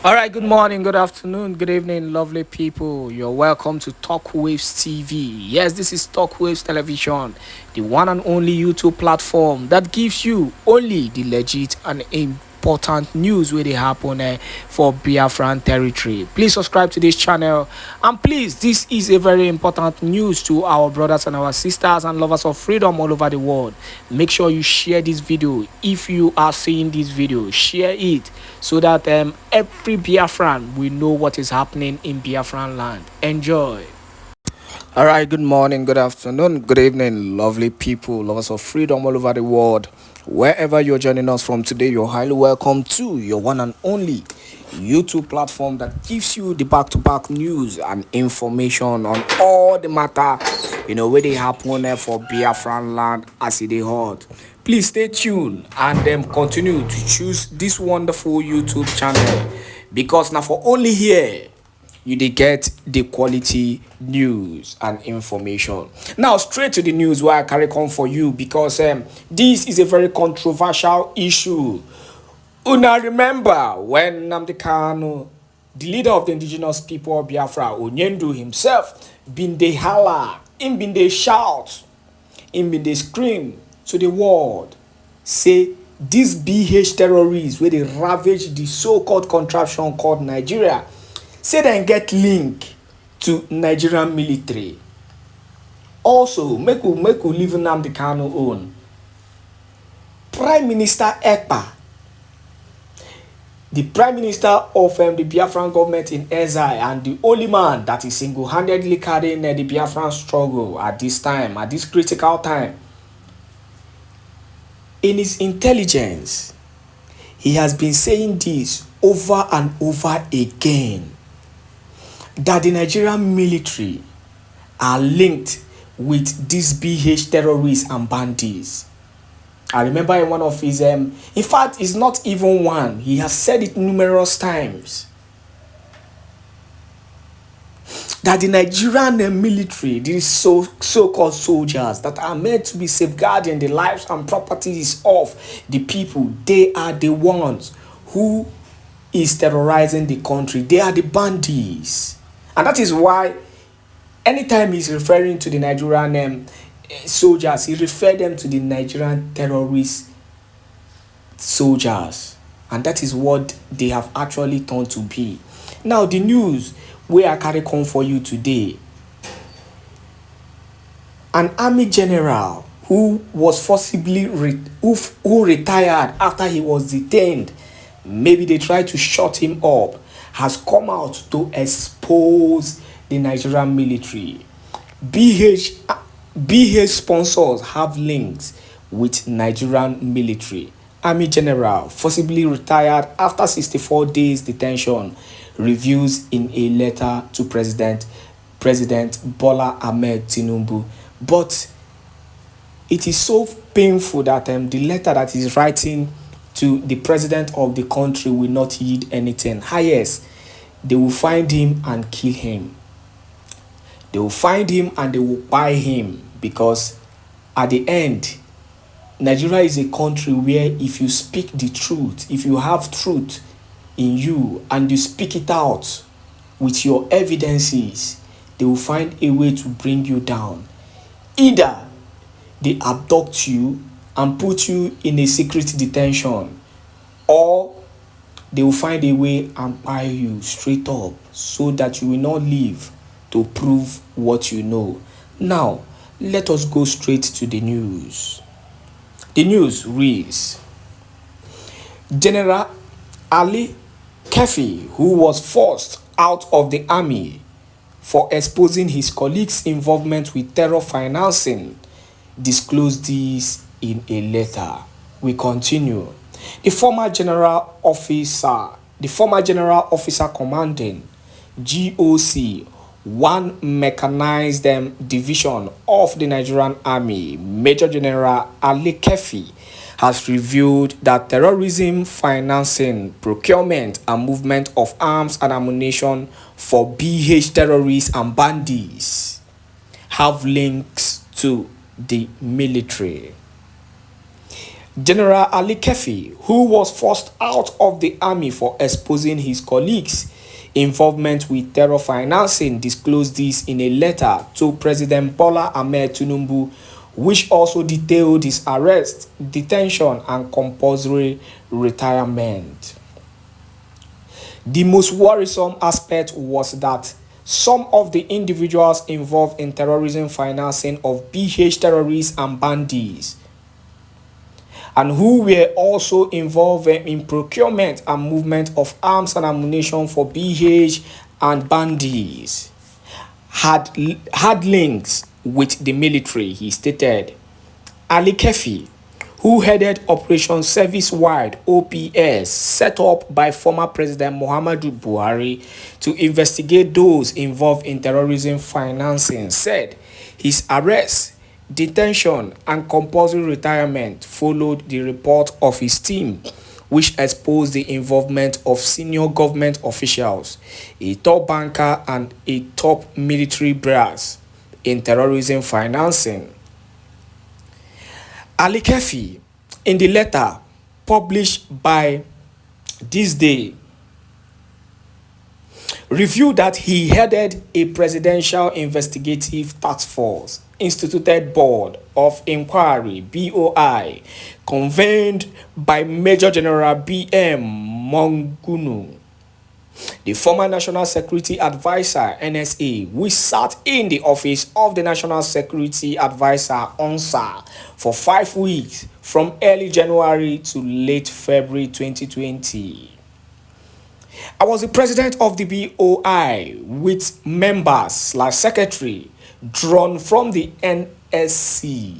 All right, good morning, good afternoon, good evening, lovely people. You're welcome to Talk Waves TV. Yes, this is Talk Waves Television, the one and only YouTube platform that gives you only the legit and important news where they happen for Biafran territory. Please subscribe to this channel, and please, this is a very important news to our brothers and our sisters and lovers of freedom all over the world. Make sure you share this video. If you are seeing this video, share it so that every Biafran will know what is happening in Biafran land. Enjoy. All right, good morning, good afternoon, good evening, lovely people, lovers of freedom all over the world. Wherever you're joining us from today, you're highly welcome to your one and only YouTube platform that gives you the back-to-back news and information on all the matter, where they happen for Biafran land as it is hot. Please stay tuned and then continue to choose this wonderful YouTube channel, because now for only here you dey get the quality news and information. Now straight to the news where I carry come for you, because this is a very controversial issue. Una remember when Nnamdi Kanu, the leader of the indigenous people of Biafra, Onyendu himself, been dey holla, him been dey shout, him been dey scream to the world, say these BH terrorists where they ravage the so-called contraption called Nigeria, say dem get link to Nigerian military. Also, make we leave Nnamdi Kanu own. Prime Minister Èkpá, the Prime Minister of the Biafran government in exile, and the only man that is single-handedly carrying the Biafran struggle at this time, at this critical time. In his intelligence, he has been saying this over and over again, that the Nigerian military are linked with these BH terrorists and bandits. I remember in one of his, in fact, it's not even one, he has said it numerous times, that the Nigerian military, these so-called soldiers that are meant to be safeguarding the lives and properties of the people, they are the ones who is terrorizing the country. They are the bandits. And that is why anytime he's referring to the Nigerian soldiers, he referred them to the Nigerian terrorist soldiers. And that is what they have actually turned to be. Now, the news where I carry come for you today, an army general who was forcibly who retired after he was detained, maybe they tried to shut him up, has come out to expose the Nigerian military. BH sponsors have links with Nigerian military. Army general forcibly retired after 64 days detention, reviews in a letter to President Bola Ahmed Tinubu. But it is so painful that the letter that he's writing to the president of the country will not yield anything. Highest, they will find him and kill him. They will find him and they will buy him, because at the end, Nigeria is a country where if you speak the truth, if you have truth in you and you speak it out with your evidences, they will find a way to bring you down. Either they abduct you and put you in a secret detention, or they will find a way and buy you straight up so that you will not live to prove what you know. Now, let us go straight to the news. The news reads, General Ali Kpai, who was forced out of the army for exposing his colleagues' involvement with terror financing, disclosed this in a letter. We continue. The former general officer commanding GOC, one mechanized division of the Nigerian Army, Major General Ali Kpai, has revealed that terrorism financing, procurement, and movement of arms and ammunition for BH terrorists and bandits have links to the military. General Ali Kefi, who was forced out of the army for exposing his colleagues' involvement with terror financing, disclosed this in a letter to President Bola Ahmed Tinubu, which also detailed his arrest, detention, and compulsory retirement. The most worrisome aspect was that some of the individuals involved in terrorism financing of BH terrorists and bandits, and who were also involved in procurement and movement of arms and ammunition for BH and bandits, had links with the military, he stated. Ali Kefi, who headed Operation Service-Wide (OPS), set up by former President Muhammadu Buhari to investigate those involved in terrorism financing, said his arrest, detention, and compulsory retirement followed the report of his team, which exposed the involvement of senior government officials, a top banker, and a top military brass in terrorism financing. Ali Kefi, in the letter published by This Day, revealed that he headed a presidential investigative task force instituted board of inquiry (BOI) convened by Major General B.M. Mongunu, the former National Security Advisor (NSA), which sat in the office of the National Security Advisor (ONSA) for 5 weeks from early January to late February 2020. I was the president of the BOI with members/secretary drawn from the NSC,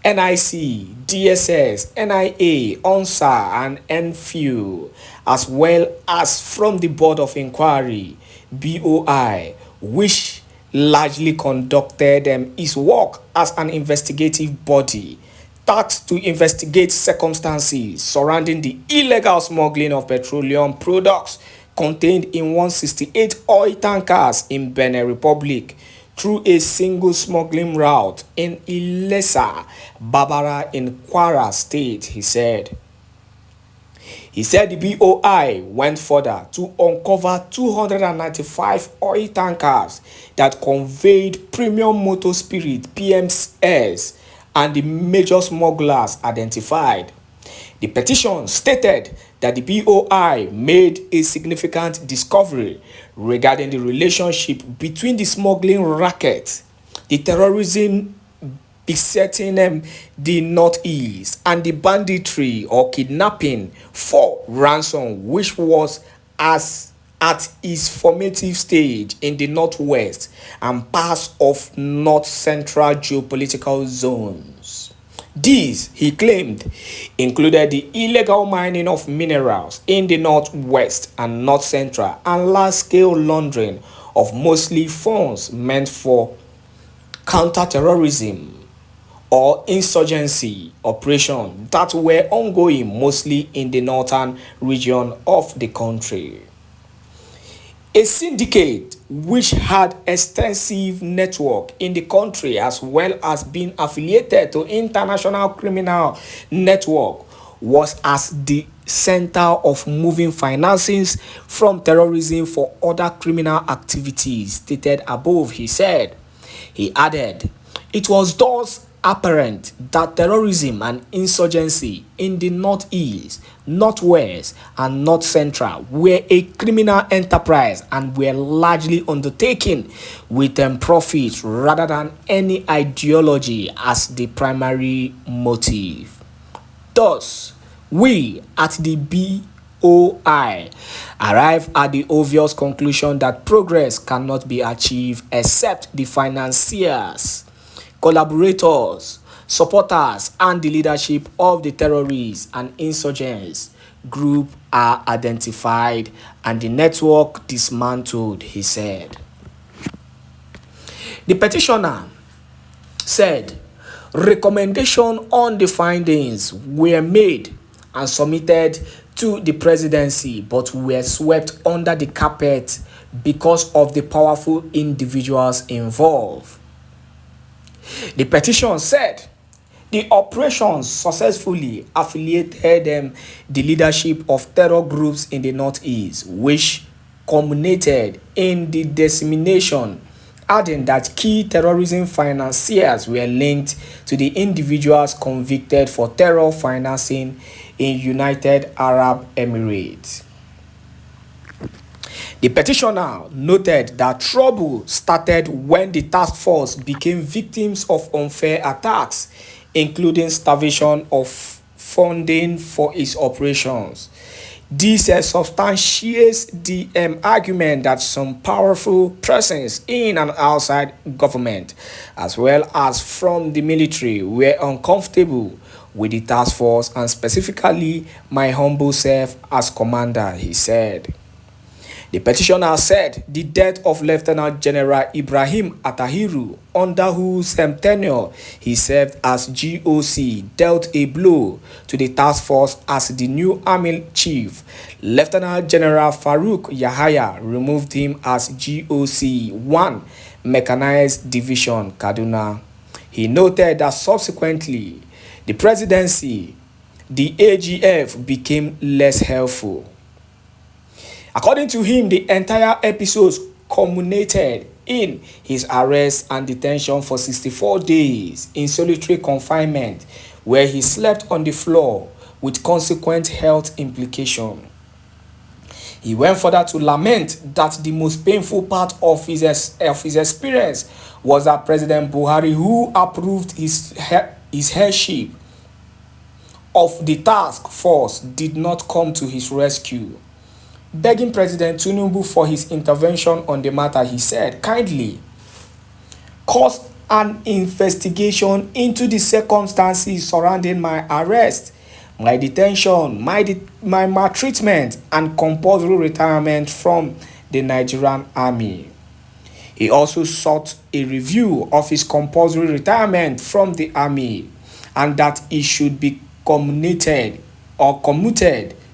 NIC, DSS, NIA, ONSA, and NFU, as well as from the Board of Inquiry, BOI, which largely conducted its work as an investigative body tasked to investigate circumstances surrounding the illegal smuggling of petroleum products contained in 168 oil tankers in Benin Republic through a single smuggling route in Ilesa, Babara in Kwara State, he said. He said the BOI went further to uncover 295 oil tankers that conveyed premium motor spirit (PMS) and the major smugglers identified. The petition stated that the BOI made a significant discovery regarding the relationship between the smuggling racket, the terrorism besetting the Northeast, and the banditry or kidnapping for ransom, which was at its formative stage in the Northwest and parts of North Central geopolitical zones. These, he claimed, included the illegal mining of minerals in the Northwest and North Central and large-scale laundering of mostly funds meant for counter-terrorism or insurgency operations that were ongoing mostly in the northern region of the country. A syndicate which had extensive network in the country as well as being affiliated to international criminal network was as the center of moving financings from terrorism for other criminal activities stated above, he said. He added, it was thus apparent that terrorism and insurgency in the Northeast, Northwest, and North Central were a criminal enterprise and were largely undertaken with profit rather than any ideology as the primary motive. Thus, we at the BOI arrive at the obvious conclusion that progress cannot be achieved except the financiers, collaborators, supporters, and the leadership of the terrorists and insurgents group are identified and the network dismantled, he said. The petitioner said recommendations on the findings were made and submitted to the presidency but were swept under the carpet because of the powerful individuals involved. The petition said The operations successfully affiliated the leadership of terror groups in the Northeast, which culminated in the dissemination, adding that key terrorism financiers were linked to the individuals convicted for terror financing in United Arab Emirates. The petitioner noted that trouble started when the task force became victims of unfair attacks, including starvation of funding for its operations. This substantiates the argument that some powerful persons in and outside government, as well as from the military, were uncomfortable with the task force and specifically my humble self as commander, he said. The petitioner said the death of Lieutenant General Ibrahim Atahiru, under whose tenure he served as GOC, dealt a blow to the task force as the new army chief. Lieutenant General Farouk Yahaya removed him as GOC 1 Mechanized Division, Kaduna. He noted that subsequently, the presidency, the AGF, became less helpful. According to him, the entire episode culminated in his arrest and detention for 64 days in solitary confinement, where he slept on the floor with consequent health implications. He went further to lament that the most painful part of his experience was that President Buhari, who approved his headship of the task force, did not come to his rescue. Begging President Tinubu for his intervention on the matter, he said, kindly cause an investigation into the circumstances surrounding my arrest, my detention, my maltreatment, and compulsory retirement from the Nigerian army. He also sought a review of his compulsory retirement from the army and that it should be commuted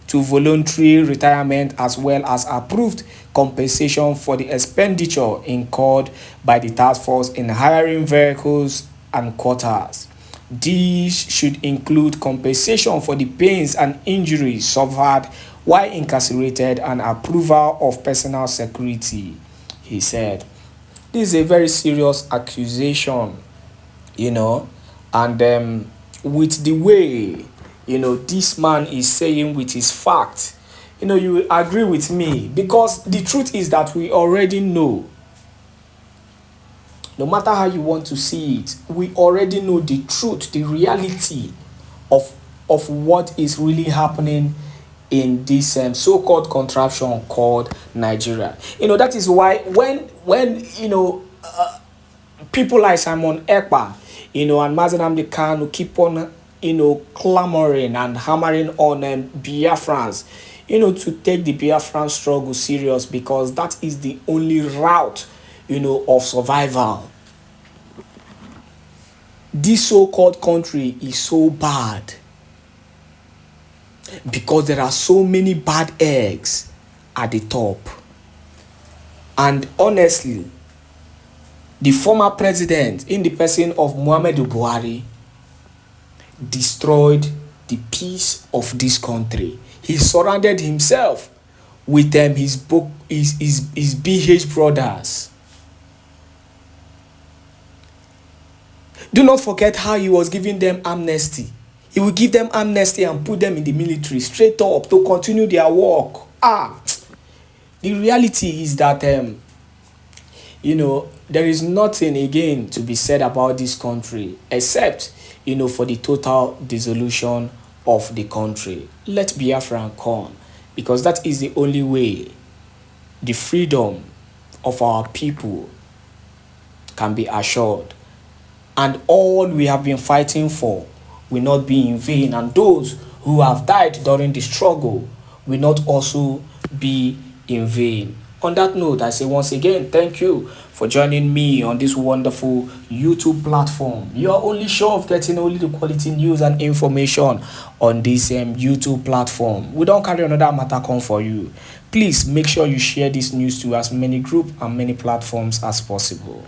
to voluntary retirement, as well as approved compensation for the expenditure incurred by the task force in hiring vehicles and quarters. These should include compensation for the pains and injuries suffered while incarcerated and approval of personal security, he said. This is a very serious accusation, and with the way this man is saying with his fact, you will agree with me, because the truth is that we already know. No matter how you want to see it, we already know the truth, the reality of what is really happening in this so-called contraption called Nigeria. That is why when people like Simon Èkpá, and Mazi Nnamdi Kanu keep on clamoring and hammering on Biafrans, to take the Biafran struggle serious, because that is the only route, of survival. This so-called country is so bad because there are so many bad eggs at the top. And honestly, the former president, in the person of Muhammadu Buhari, destroyed the peace of this country. He surrounded himself with his BH brothers. Do not forget how he was giving them amnesty. He will give them amnesty and put them in the military straight up to continue their work. The reality is that there is nothing again to be said about this country except for the total dissolution of the country. Let Biafra come, because that is the only way the freedom of our people can be assured. And all we have been fighting for will not be in vain, and those who have died during the struggle will not also be in vain. On that note, I say once again, thank you for joining me on this wonderful YouTube platform. You are only sure of getting only the quality news and information on this YouTube platform. We don't carry another matter come for you. Please make sure you share this news to as many groups and many platforms as possible.